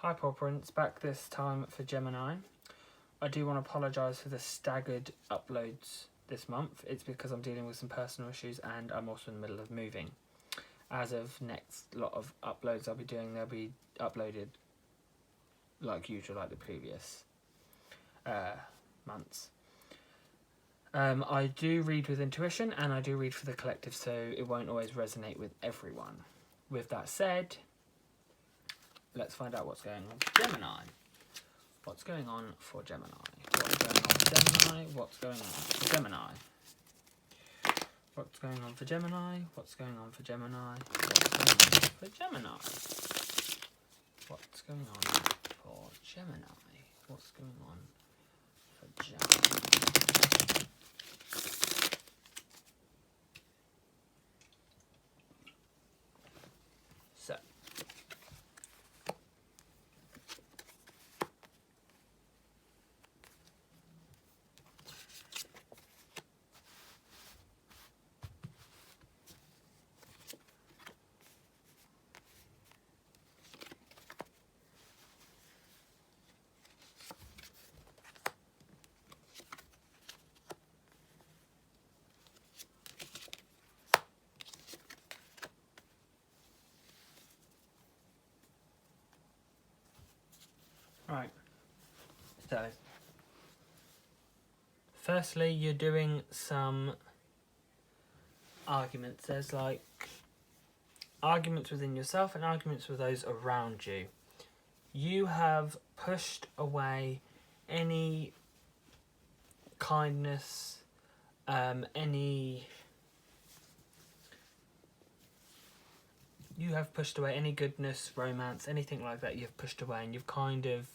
Hi Paul Prince, back this time for Gemini. I do want to apologise for the staggered uploads this month. It's because I'm dealing with some personal issues and I'm also in the middle of moving. As of next lot of uploads I'll be doing, they'll be uploaded like usual, like the previous months. I do read with intuition and I do read for the collective, so it won't always resonate with everyone. With that said, let's find out what's going on for Gemini. What's going on for Gemini? What's going on for Gemini? What's going on for Gemini? What's going on for Gemini? What's going on for Gemini? What's going on for Gemini? What's going on for Gemini? What's going on for Gemini? So, right. So, firstly, you're doing some arguments. There's like arguments within yourself and arguments with those around you. You have pushed away any kindness, you have pushed away any goodness, romance, anything like that. You've pushed away and you've kind of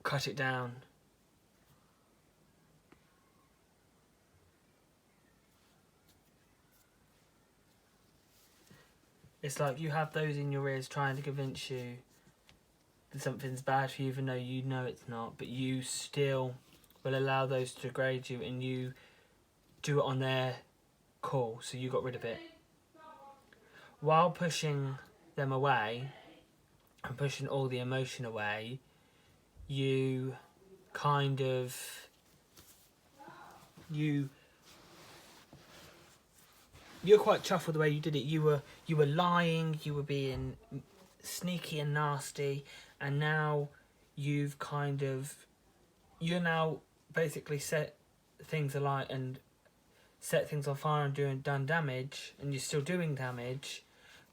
cut it down. It's like you have those in your ears trying to convince you that something's bad for you, even though you know it's not, but you still will allow those to degrade you and you do it on their call, so you got rid of it. While pushing them away and pushing all the emotion away, you kind of you're quite chuffed with the way you did it. You were lying, you were being sneaky and nasty, and now you're now basically set things alight and set things on fire and done damage, and you're still doing damage,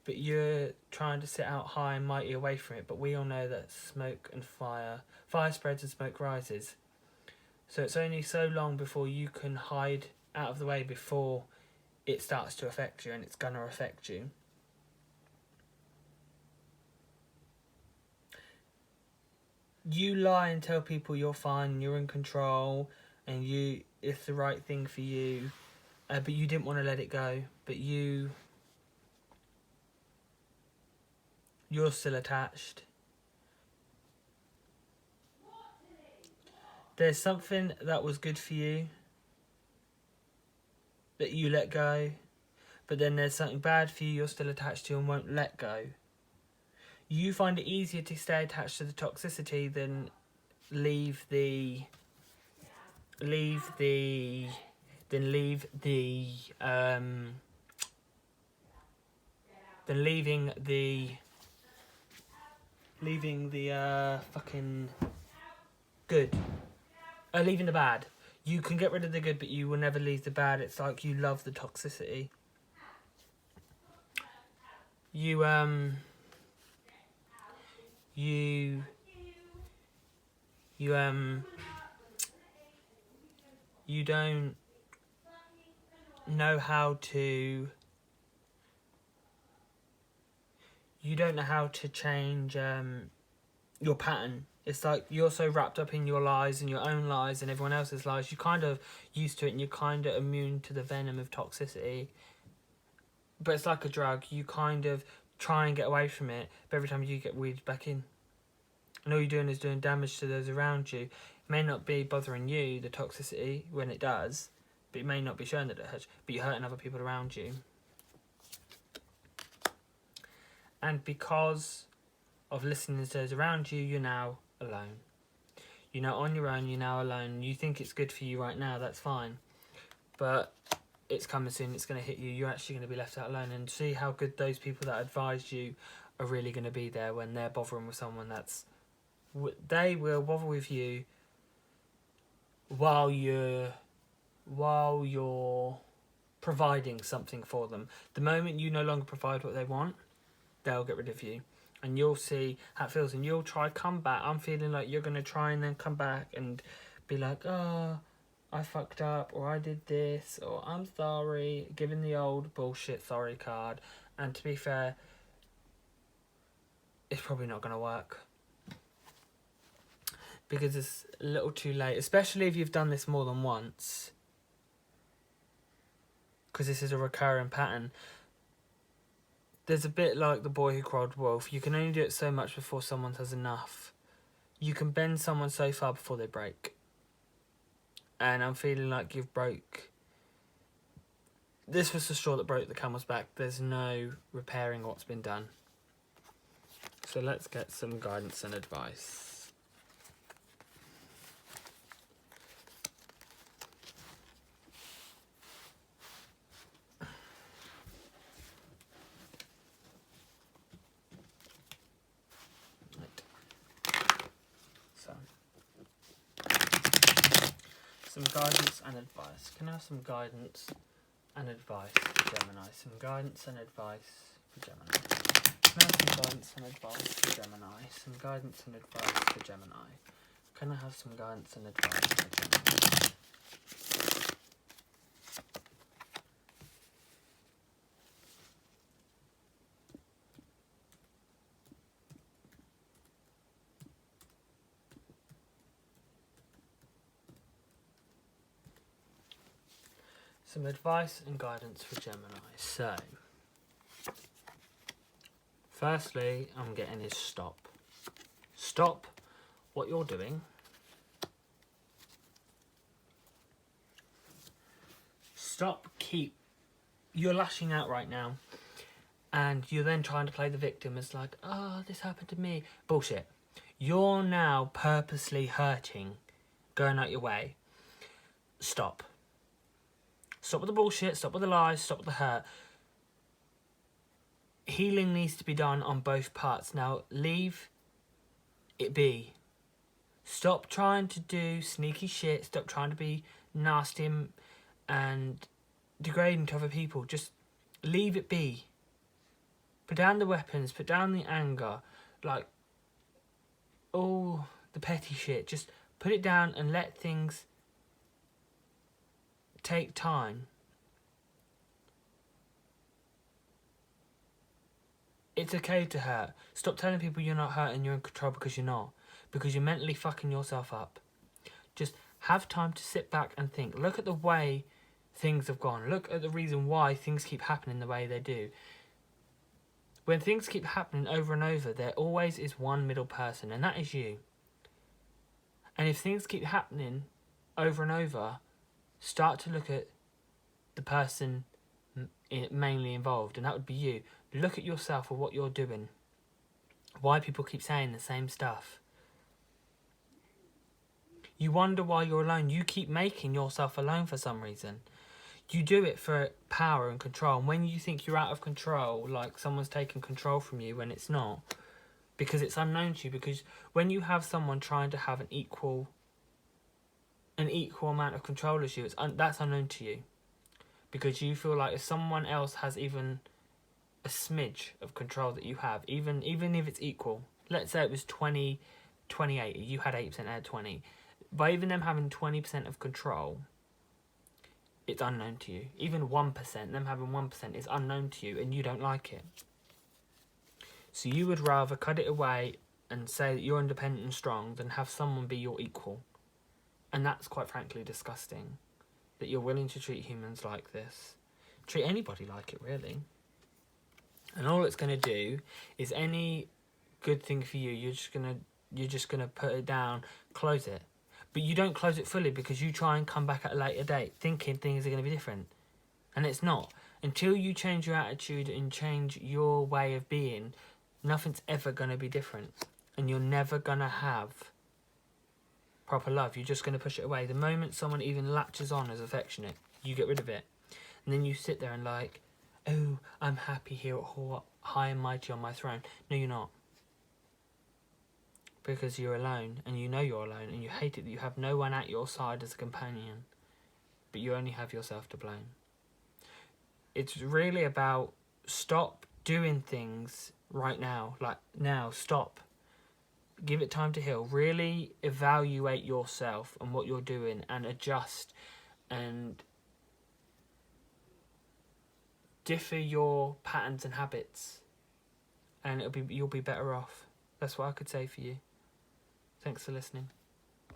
but you're trying to sit out high and mighty away from it. But we all know that smoke and fire spreads and smoke rises. So it's only so long before you can hide out of the way before it starts to affect you, and it's gonna affect you. You lie and tell people you're fine, you're in control, and it's the right thing for you, but you didn't want to let it go. But you're still attached. There's something that was good for you that you let go, but then there's something bad for you you're still attached to and won't let go. You find it easier to stay attached to the toxicity than leaving the fucking good. Leaving the bad. You can get rid of the good, but you will never leave the bad. It's like you love the toxicity. You don't know how to. You don't know how to change your pattern. It's like you're so wrapped up in your lies and your own lies and everyone else's lies. You're kind of used to it and you're kind of immune to the venom of toxicity. But it's like a drug. You kind of try and get away from it, but every time you get weeded back in. And all you're doing is doing damage to those around you. It may not be bothering you, the toxicity, when it does, but it may not be showing that it hurts, but you're hurting other people around you. And because of listening to those around you, you're now alone. You're now on your own, you're now alone. You think it's good for you right now, that's fine. But it's coming soon, it's going to hit you. You're actually going to be left out alone. And see how good those people that advised you are really going to be there when they're bothering with someone that's... They will bother with you while you're providing something for them. The moment you no longer provide what they want, they'll get rid of you. And you'll see how it feels, and you'll try come back. I'm feeling like you're going to try and then come back and be like, oh, I fucked up, or I did this, or I'm sorry, giving the old bullshit sorry card. And to be fair, it's probably not going to work. Because it's a little too late, especially if you've done this more than once. Because this is a recurring pattern. There's a bit like the boy who cried wolf. You can only do it so much before someone has enough. You can bend someone so far before they break. And I'm feeling like you've broke. This was the straw that broke the camel's back. There's no repairing what's been done. So let's get some guidance and advice. Some guidance and advice. Can I have some guidance and advice for Gemini? Some guidance and advice for Gemini. Can I have some guidance and advice for Gemini? Some guidance and advice for Gemini. Can I have some guidance and advice for Gemini? Some advice and guidance for Gemini. So, firstly, I'm getting is stop. Stop what you're doing. You're lashing out right now. And you're then trying to play the victim as like, oh, this happened to me. Bullshit. You're now purposely hurting, going out your way. Stop. Stop with the bullshit, stop with the lies, stop with the hurt. Healing needs to be done on both parts. Now, leave it be. Stop trying to do sneaky shit. Stop trying to be nasty and degrading to other people. Just leave it be. Put down the weapons, put down the anger. Like, all the petty shit. Just put it down and let things take time. It's okay to hurt. Stop telling people you're not hurt and you're in control, because you're not. Because you're mentally fucking yourself up. Just have time to sit back and think. Look at the way things have gone. Look at the reason why things keep happening the way they do. When things keep happening over and over, there always is one middle person, and that is you. And if things keep happening over and over, start to look at the person mainly involved, and that would be you. Look at yourself or what you're doing. Why people keep saying the same stuff. You wonder why you're alone. You keep making yourself alone for some reason. You do it for power and control. And when you think you're out of control, like someone's taking control from you when it's not, because it's unknown to you. Because when you have someone trying to have an equal amount of control as you, that's unknown to you. Because you feel like if someone else has even a smidge of control that you have, even if it's equal, let's say it was 20-80, you had 8%, they had 20. By even them having 20% of control, it's unknown to you. Even 1%, them having 1% is unknown to you, and you don't like it. So you would rather cut it away and say that you're independent and strong than have someone be your equal. And that's quite frankly disgusting. That you're willing to treat humans like this. Treat anybody like it, really. And all it's going to do is any good thing for you, you're just gonna put it down, close it. But you don't close it fully, because you try and come back at a later date thinking things are going to be different. And it's not. Until you change your attitude and change your way of being, nothing's ever going to be different. And you're never going to have proper love. You're just going to push it away. The moment someone even latches on as affectionate, you get rid of it. And then you sit there and like, oh, I'm happy here high and mighty on my throne. No, you're not. Because you're alone, and you know you're alone, and you hate it that you have no one at your side as a companion. But you only have yourself to blame. It's really about stop doing things right now. Like, now, stop. Give it time to heal. Really evaluate yourself and what you're doing and adjust and differ your patterns and habits. And you'll be better off. That's what I could say for you. Thanks for listening.